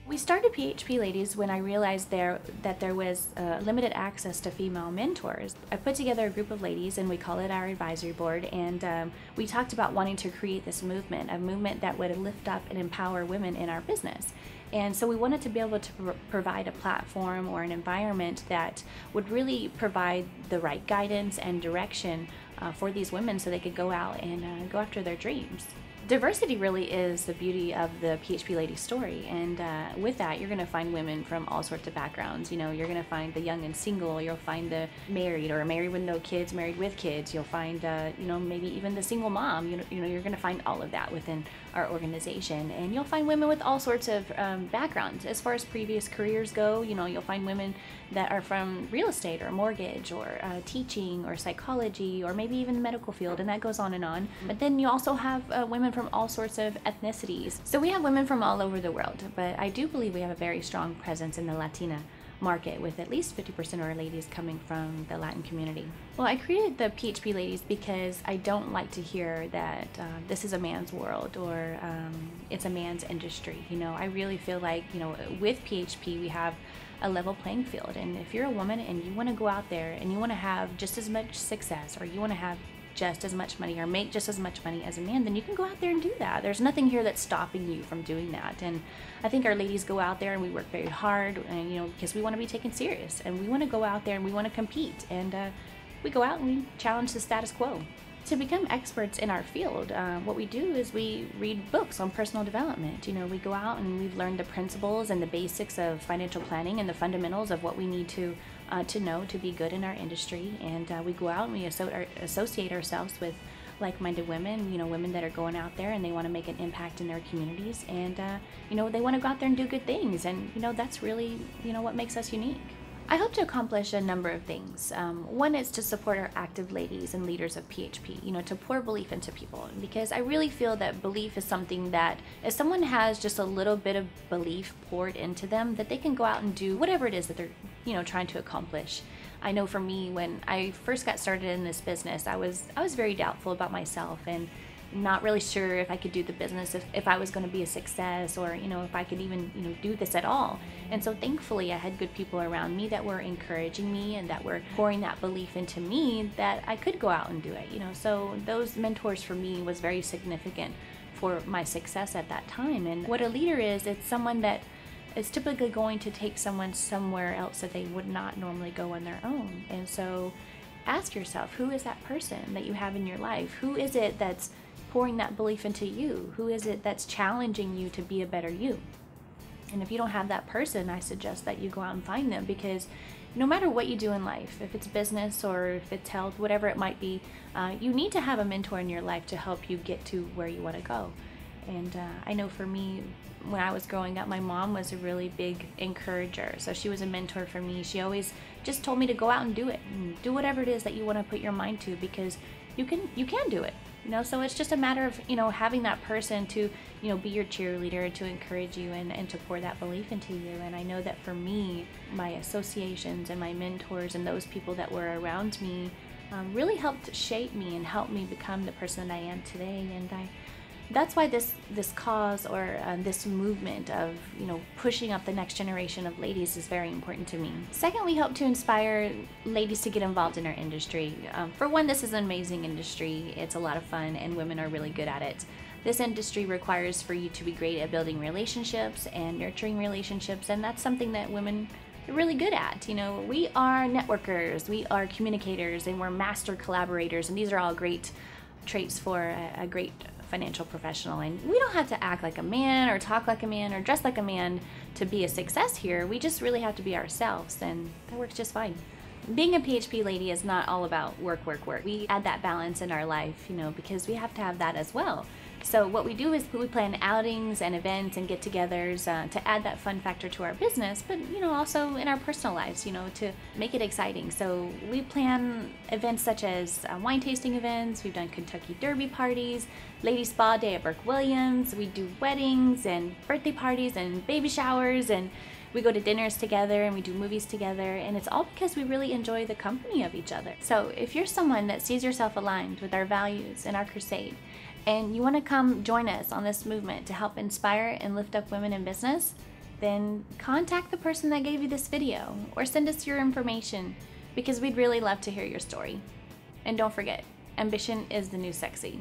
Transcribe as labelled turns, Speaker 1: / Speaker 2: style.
Speaker 1: We started PHP Ladies when I realized that there was limited access to female mentors. I put together a group of ladies, and we call it our advisory board, and we talked about wanting to create this movement, a movement that would lift up and empower women in our business. And so we wanted to be able to provide a platform or an environment that would really provide the right guidance and direction for these women so they could go out and go after their dreams. Diversity really is the beauty of the PHP Lady story, and with that you're going to find women from all sorts of backgrounds. You know, you're going to find the young and single, you'll find the married or married with no kids, married with kids, you'll find you know, maybe even the single mom. You're going to find all of that within our organization, and you'll find women with all sorts of backgrounds. As far as previous careers go, you know, you'll find women that are from real estate or mortgage or teaching or psychology or maybe even the medical field, and that goes on and on. But then you also have women from all sorts of ethnicities. So we have women from all over the world, but I do believe we have a very strong presence in the Latina market, with at least 50% of our ladies coming from the Latin community. Well, I created the PHP Ladies because I don't like to hear that this is a man's world or it's a man's industry. You know, I really feel like, you know, with PHP we have a level playing field, and if you're a woman and you want to go out there and you want to have just as much success, or you want to have just as much money or make just as much money as a man, then you can go out there and do that. There's nothing here that's stopping you from doing that. And I think our ladies go out there and we work very hard, and you know, because we want to be taken serious, and we want to go out there and we want to compete, and we go out and we challenge the status quo. To become experts in our field, what we do is we read books on personal development. You know, we go out and we've learned the principles and the basics of financial planning and the fundamentals of what we need to know to be good in our industry. And we go out and we associate ourselves with like-minded women, you know, women that are going out there and they want to make an impact in their communities, and you know, they want to go out there and do good things. And you know, that's really, you know, what makes us unique. I hope to accomplish a number of things. One is to support our active ladies and leaders of PHP, you know, to pour belief into people, because I really feel that belief is something that if someone has just a little bit of belief poured into them, that they can go out and do whatever it is that they're, you know, trying to accomplish. I know for me, when I first got started in this business, I was very doubtful about myself and not really sure if I could do the business, if I was going to be a success, or you know, if I could even, you know, do this at all. And so thankfully I had good people around me that were encouraging me and that were pouring that belief into me that I could go out and do it, you know. So those mentors for me was very significant for my success at that time. And what a leader is, it's someone that is typically going to take someone somewhere else that they would not normally go on their own. And so ask yourself, who is that person that you have in your life? Who is it that's pouring that belief into you? Who is it that's challenging you to be a better you? And if you don't have that person, I suggest that you go out and find them, because no matter what you do in life, if it's business or if it's health, whatever it might be, you need to have a mentor in your life to help you get to where you want to go. And I know for me, when I was growing up, my mom was a really big encourager. So she was a mentor for me. She always just told me to go out and do it, and do whatever it is that you want to put your mind to, because you can do it. You know, so it's just a matter of, you know, having that person to, you know, be your cheerleader, to encourage you and to pour that belief into you. And I know that for me, my associations and my mentors and those people that were around me really helped shape me and help me become the person that I am today. And that's why this cause, or this movement of, you know, pushing up the next generation of ladies is very important to me. Second, we hope to inspire ladies to get involved in our industry. For one, this is an amazing industry. It's a lot of fun and women are really good at it. This industry requires for you to be great at building relationships and nurturing relationships, and that's something that women are really good at. You know, we are networkers, we are communicators, and we're master collaborators, and these are all great traits for a great financial professional. And we don't have to act like a man or talk like a man or dress like a man to be a success here. We just really have to be ourselves, and that works just fine. Being a PHP lady is not all about work. We add that balance in our life, you know, because we have to have that as well. So what we do is we plan outings and events and get-togethers to add that fun factor to our business, but you know, also in our personal lives, you know, to make it exciting. So we plan events such as wine tasting events. We've done Kentucky Derby parties, Lady Spa Day at Burke Williams. We do weddings and birthday parties and baby showers, and we go to dinners together and we do movies together, and it's all because we really enjoy the company of each other. So if you're someone that sees yourself aligned with our values and our crusade, and you want to come join us on this movement to help inspire and lift up women in business, then contact the person that gave you this video or send us your information because we'd really love to hear your story. And don't forget, ambition is the new sexy.